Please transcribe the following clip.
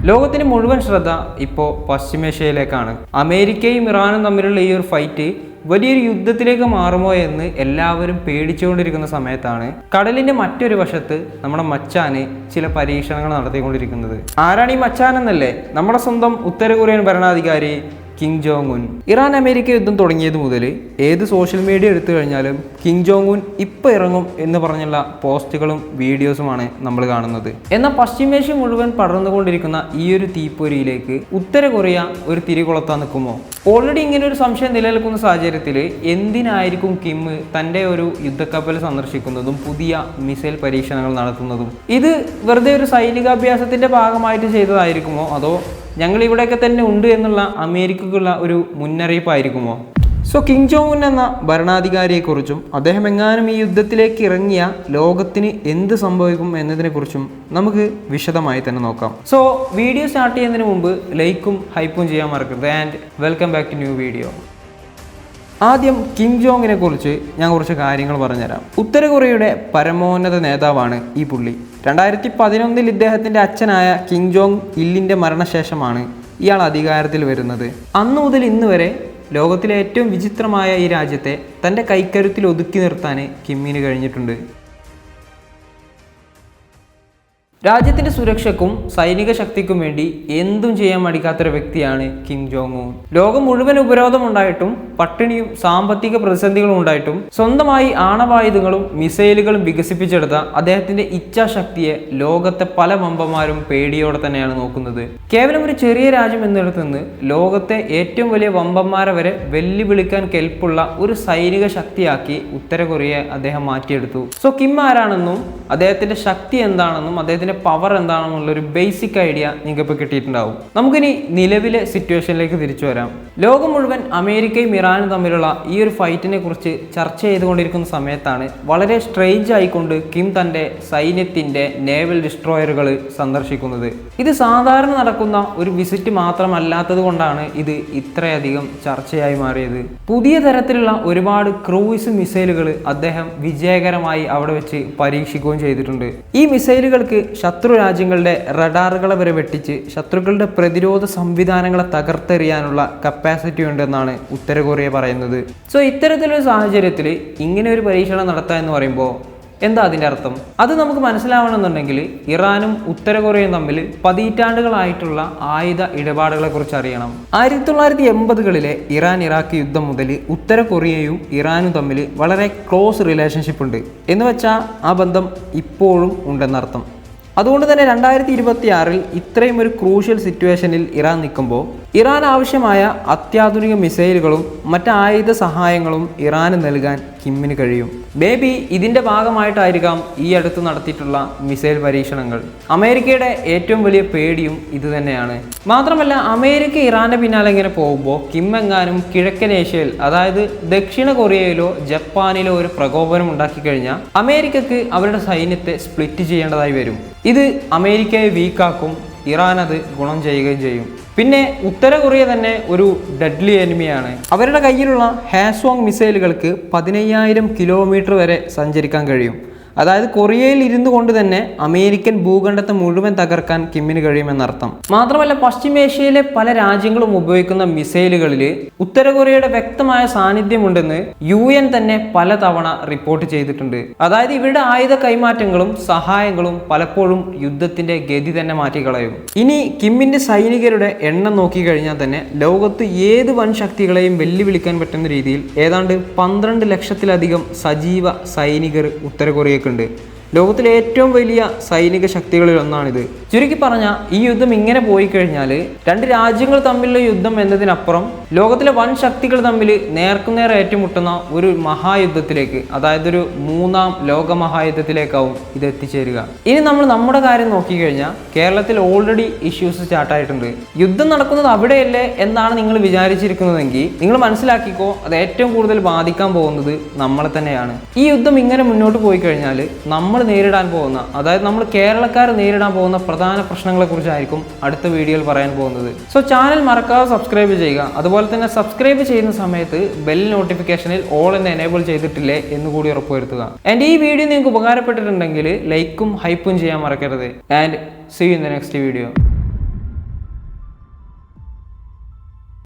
ലോകത്തിന് മുഴുവൻ ശ്രദ്ധ ഇപ്പോൾ പശ്ചിമേഷ്യയിലേക്കാണ്. അമേരിക്കയും ഇറാനും തമ്മിലുള്ള ഈ ഒരു ഫൈറ്റ് വലിയൊരു യുദ്ധത്തിലേക്ക് മാറുമോ എന്ന് എല്ലാവരും പേടിച്ചുകൊണ്ടിരിക്കുന്ന സമയത്താണ് കടലിന്റെ മറ്റൊരു വശത്ത് നമ്മുടെ മച്ചാന് ചില പരീക്ഷണങ്ങൾ നടത്തിക്കൊണ്ടിരിക്കുന്നത്. ആരാണ് ഈ മച്ചാൻ എന്നല്ലേ? നമ്മുടെ സ്വന്തം ഉത്തര കൊറിയൻ ഭരണാധികാരി Kim Jong Un. Iran America യുദ്ധം തുടങ്ങിയത് മുതൽ ഏത് സോഷ്യൽ മീഡിയ എടുത്തു കഴിഞ്ഞാലും കിം ജോങ് ഉൻ ഇപ്പം ഇറങ്ങും എന്ന് പറഞ്ഞുള്ള പോസ്റ്റുകളും വീഡിയോസുമാണ് നമ്മൾ കാണുന്നത്. എന്നാൽ പശ്ചിമേഷ്യ മുഴുവൻ പടർന്നുകൊണ്ടിരിക്കുന്ന ഈ ഒരു തീപ്പൊരിയിലേക്ക് ഉത്തര കൊറിയ ഒരു തിരികൊളുത്താൻ നിൽക്കുമോ? ഓൾറെഡി ഇങ്ങനെ ഒരു സംശയം നിലനിൽക്കുന്ന സാഹചര്യത്തിൽ എന്തിനായിരിക്കും കിം തൻ്റെ ഒരു യുദ്ധക്കപ്പൽ സന്ദർശിക്കുന്നതും പുതിയ മിസൈൽ പരീക്ഷണങ്ങൾ നടത്തുന്നതും? ഇത് വെറുതെ ഒരു സൈനികാഭ്യാസത്തിൻ്റെ ഭാഗമായിട്ട് ചെയ്തതായിരിക്കുമോ, അതോ ഞങ്ങൾ ഇവിടെയൊക്കെ തന്നെ ഉണ്ട് എന്നുള്ള അമേരിക്കക്കുള്ള ഒരു മുന്നറിയിപ്പായിരിക്കുമോ? സോ കിം ജോങ് ഉൻ എന്ന ഭരണാധികാരിയെക്കുറിച്ചും അദ്ദേഹം എങ്ങാനും ഈ യുദ്ധത്തിലേക്ക് ഇറങ്ങിയ ലോകത്തിന് എന്ത് സംഭവിക്കും എന്നതിനെക്കുറിച്ചും നമുക്ക് വിശദമായി തന്നെ നോക്കാം. സോ വീഡിയോ സ്റ്റാർട്ട് ചെയ്യുന്നതിന് മുമ്പ് ലൈക്കും ഹൈപ്പും ചെയ്യാൻ മറക്കരുത്. And welcome back to new video. ആദ്യം കിം ജോങ്ങിനെ കുറിച്ച് ഞാൻ കുറച്ച് കാര്യങ്ങൾ പറഞ്ഞുതരാം. ഉത്തര കൊറിയയുടെ പരമോന്നത നേതാവാണ് ഈ പുള്ളി. 2011 ഇദ്ദേഹത്തിൻ്റെ അച്ഛനായ കിം ജോങ് ഇല്ലിൻ്റെ മരണശേഷമാണ് ഇയാൾ അധികാരത്തിൽ വരുന്നത്. അന്നു മുതൽ ഇന്ന് വരെ ലോകത്തിലെ ഏറ്റവും വിചിത്രമായ ഈ രാജ്യത്തെ തൻ്റെ കൈക്കരുത്തിൽ ഒതുക്കി നിർത്താൻ കിമ്മിന് കഴിഞ്ഞിട്ടുണ്ട്. രാജ്യത്തിൻ്റെ സുരക്ഷയ്ക്കും സൈനിക ശക്തിക്കും വേണ്ടി എന്തും ചെയ്യാൻ മടിക്കാത്തൊരു വ്യക്തിയാണ് കിം ജോങ് ഉൻ. ലോകം മുഴുവൻ ഉപരോധമുണ്ടായിട്ടും പട്ടിണിയും സാമ്പത്തിക പ്രതിസന്ധികളും ഉണ്ടായിട്ടും സ്വന്തമായി ആണവായുധങ്ങളും മിസൈലുകളും വികസിപ്പിച്ചെടുത്ത അദ്ദേഹത്തിന്റെ ഇച്ഛാശക്തിയെ ലോകത്തെ പല വമ്പന്മാരും പേടിയോടെ തന്നെയാണ് നോക്കുന്നത്. കേവലം ഒരു ചെറിയ രാജ്യം എന്നിടത്ത് നിന്ന് ലോകത്തെ ഏറ്റവും വലിയ വമ്പന്മാരെ വരെ വെല്ലുവിളിക്കാൻ കെൽപ്പുള്ള ഒരു സൈനിക ശക്തിയാക്കി ഉത്തര കൊറിയയെ അദ്ദേഹം മാറ്റിയെടുത്തു. സോ കിം ആരാണെന്നും അദ്ദേഹത്തിന്റെ ശക്തി എന്താണെന്നും അദ്ദേഹത്തിന്റെ പവർ എന്താണെന്നുള്ള ഒരു ബേസിക് ഐഡിയ നിങ്ങൾക്ക് ഇപ്പോൾ കിട്ടിയിട്ടുണ്ടാവും. നമുക്കിനി നിലവിലെ സിറ്റുവേഷനിലേക്ക് തിരിച്ചു വരാം. ലോകം മുഴുവൻ അമേരിക്കയും ഇറാനും തമ്മിലുള്ള ഈ ഒരു ഫൈറ്റിനെ കുറിച്ച് ചർച്ച ചെയ്തുകൊണ്ടിരിക്കുന്ന സമയത്താണ് വളരെ സ്ട്രേഞ്ച് ആയിക്കൊണ്ട് കിം തൻ്റെ സൈന്യത്തിൻ്റെ നേവൽ ഡിസ്ട്രോയറുകൾ സന്ദർശിക്കുന്നത്. ഇത് സാധാരണ നടക്കുന്ന ഒരു വിസിറ്റ് മാത്രമല്ലാത്തത് കൊണ്ടാണ് ഇത് ഇത്രയധികം ചർച്ചയായി മാറിയത്. പുതിയ തരത്തിലുള്ള ഒരുപാട് ക്രൂയിസ് മിസൈലുകൾ അദ്ദേഹം വിജയകരമായി അവിടെ വെച്ച് പരീക്ഷിക്കുകയും ചെയ്തിട്ടുണ്ട്. ഈ മിസൈലുകൾക്ക് ശത്രു രാജ്യങ്ങളുടെ റഡാറുകളെ വരെ വെട്ടിച്ച് ശത്രുക്കളുടെ പ്രതിരോധ സംവിധാനങ്ങളെ തകർത്തെറിയാനുള്ള കപ്പാസിറ്റി ഉണ്ടെന്നാണ് ഉത്തര കൊറിയ പറയുന്നത്. സോ ഇത്തരത്തിലൊരു സാഹചര്യത്തിൽ ഇങ്ങനെ ഒരു പരീക്ഷണം നടത്തുക എന്ന് പറയുമ്പോൾ എന്താ അതിൻ്റെ അർത്ഥം? അത് നമുക്ക് മനസ്സിലാവണമെന്നുണ്ടെങ്കിൽ ഇറാനും ഉത്തര കൊറിയയും തമ്മിൽ പതിറ്റാണ്ടുകളായിട്ടുള്ള ആയുധ ഇടപാടുകളെ കുറിച്ച് അറിയണം. 1980കളിലെ ഇറാൻ ഇറാഖ് യുദ്ധം മുതൽ ഉത്തര കൊറിയയും ഇറാനും തമ്മിൽ വളരെ ക്ലോസ് റിലേഷൻഷിപ്പ് ഉണ്ട് എന്ന് വെച്ചാൽ ആ ബന്ധം ഇപ്പോഴും ഉണ്ടെന്നർത്ഥം. അതുകൊണ്ട് തന്നെ 2026 ഇത്രയും ഒരു ക്രൂഷ്യൽ സിറ്റുവേഷനിൽ ഇറാൻ നിൽക്കുമ്പോൾ ഇറാൻ ആവശ്യമായ അത്യാധുനിക മിസൈലുകളും മറ്റ് ആയുധ സഹായങ്ങളും ഇറാന് നൽകാൻ കിമ്മിന് കഴിയും. മേ ബി ഇതിൻ്റെ ഭാഗമായിട്ടായിരിക്കാം ഈ അടുത്ത് നടത്തിയിട്ടുള്ള മിസൈൽ പരീക്ഷണങ്ങൾ. അമേരിക്കയുടെ ഏറ്റവും വലിയ പേടിയും ഇത് തന്നെയാണ്. മാത്രമല്ല അമേരിക്ക ഇറാന്റെ പിന്നാലെ ഇങ്ങനെ പോകുമ്പോൾ കിം എങ്ങാനും കിഴക്കൻ ഏഷ്യയിൽ, അതായത് ദക്ഷിണ കൊറിയയിലോ ജപ്പാനിലോ ഒരു പ്രകോപനം ഉണ്ടാക്കി കഴിഞ്ഞാൽ അമേരിക്കക്ക് അവരുടെ സൈന്യത്തെ സ്പ്ലിറ്റ് ചെയ്യേണ്ടതായി വരും. ഇത് അമേരിക്കയെ വീക്കാക്കും, ഇറാൻ അത് ഗുണം ചെയ്യുകയും ചെയ്യും. പിന്നെ ഉത്തര കൊറിയ തന്നെ ഒരു ഡെഡ്ലി എനിമിയാണ്. അവരുടെ കയ്യിലുള്ള ഹാസ്വാങ് മിസൈലുകൾക്ക് 15,000 കിലോമീറ്റർ വരെ സഞ്ചരിക്കാൻ കഴിയും. അതായത് കൊറിയയിൽ ഇരുന്നു കൊണ്ട് തന്നെ അമേരിക്കൻ ഭൂഖണ്ഡത്തെ മുഴുവൻ തകർക്കാൻ കിമ്മിന് കഴിയുമെന്നർത്ഥം. മാത്രമല്ല പശ്ചിമേഷ്യയിലെ പല രാജ്യങ്ങളും ഉപയോഗിക്കുന്ന മിസൈലുകളിൽ ഉത്തര കൊറിയയുടെ വ്യക്തമായ സാന്നിധ്യമുണ്ടെന്ന് UN തന്നെ പലതവണ റിപ്പോർട്ട് ചെയ്തിട്ടുണ്ട്. അതായത് ഇവരുടെ ആയുധ കൈമാറ്റങ്ങളും സഹായങ്ങളും പലപ്പോഴും യുദ്ധത്തിന്റെ ഗതി തന്നെ മാറ്റിക്കളയും. ഇനി കിമ്മിന്റെ സൈനികരുടെ എണ്ണം നോക്കിക്കഴിഞ്ഞാൽ തന്നെ ലോകത്ത് ഏത് വൻ ശക്തികളെയും വെല്ലുവിളിക്കാൻ പറ്റുന്ന രീതിയിൽ ഏതാണ്ട് 12 ലക്ഷത്തിലധികം സജീവ സൈനികർ ഉത്തര കൊറിയ ഉണ്ട്. ലോകത്തിലെ ഏറ്റവും വലിയ സൈനിക ശക്തികളിൽ ഒന്നാണിത്. ചുരുക്കി പറഞ്ഞാൽ ഈ യുദ്ധം ഇങ്ങനെ പോയി കഴിഞ്ഞാൽ രണ്ട് രാജ്യങ്ങൾ തമ്മിലുള്ള യുദ്ധം എന്നതിനപ്പുറം ലോകത്തിലെ വൻ ശക്തികൾ തമ്മിൽ നേർക്കുനേർ ഏറ്റുമുട്ടുന്ന ഒരു മഹായുദ്ധത്തിലേക്ക്, അതായത് ഒരു 3ാം ലോക മഹായുദ്ധത്തിലേക്കാവും ഇത് എത്തിച്ചേരുക. ഇനി നമ്മൾ നമ്മുടെ കാര്യം നോക്കിക്കഴിഞ്ഞാൽ കേരളത്തിൽ ഓൾറെഡി ഇഷ്യൂസ് സ്റ്റാർട്ടായിട്ടുണ്ട്. യുദ്ധം നടക്കുന്നത് അവിടെയല്ലേ എന്നാണ് നിങ്ങൾ വിചാരിച്ചിരിക്കുന്നതെങ്കിൽ നിങ്ങൾ മനസ്സിലാക്കിക്കോ, അത് ഏറ്റവും കൂടുതൽ ബാധിക്കാൻ പോകുന്നത് നമ്മളെ തന്നെയാണ്. ഈ യുദ്ധം ഇങ്ങനെ മുന്നോട്ട് പോയി കഴിഞ്ഞാൽ നമ്മൾ നേരിടാൻ പോകുന്ന, അതായത് നമ്മൾ കേരളക്കാർ നേരിടാൻ പോകുന്ന പ്രധാന പ്രശ്നങ്ങളെ കുറിച്ചായിരിക്കും അടുത്ത വീഡിയോയിൽ പറയാൻ പോകുന്നത്. സോ ചാനൽ മറക്കാതെ സബ്സ്ക്രൈബ് ചെയ്യുക. അതുപോലെ തന്നെ സബ്സ്ക്രൈബ് ചെയ്യുന്ന സമയത്ത് ബെൽ നോട്ടിഫിക്കേഷനിൽ ഓൾ എന്ന് എനേബിൾ ചെയ്തിട്ടില്ലേ എന്ന് കൂടി ഉറപ്പുവരുത്തുക. ആൻഡ് ഈ വീഡിയോ നിങ്ങൾക്ക് ഉപകാരപ്പെട്ടിട്ടുണ്ടെങ്കിൽ ലൈക്കും ഹൈപ്പും ചെയ്യാൻ മറക്കരുത്. And see you in the next video.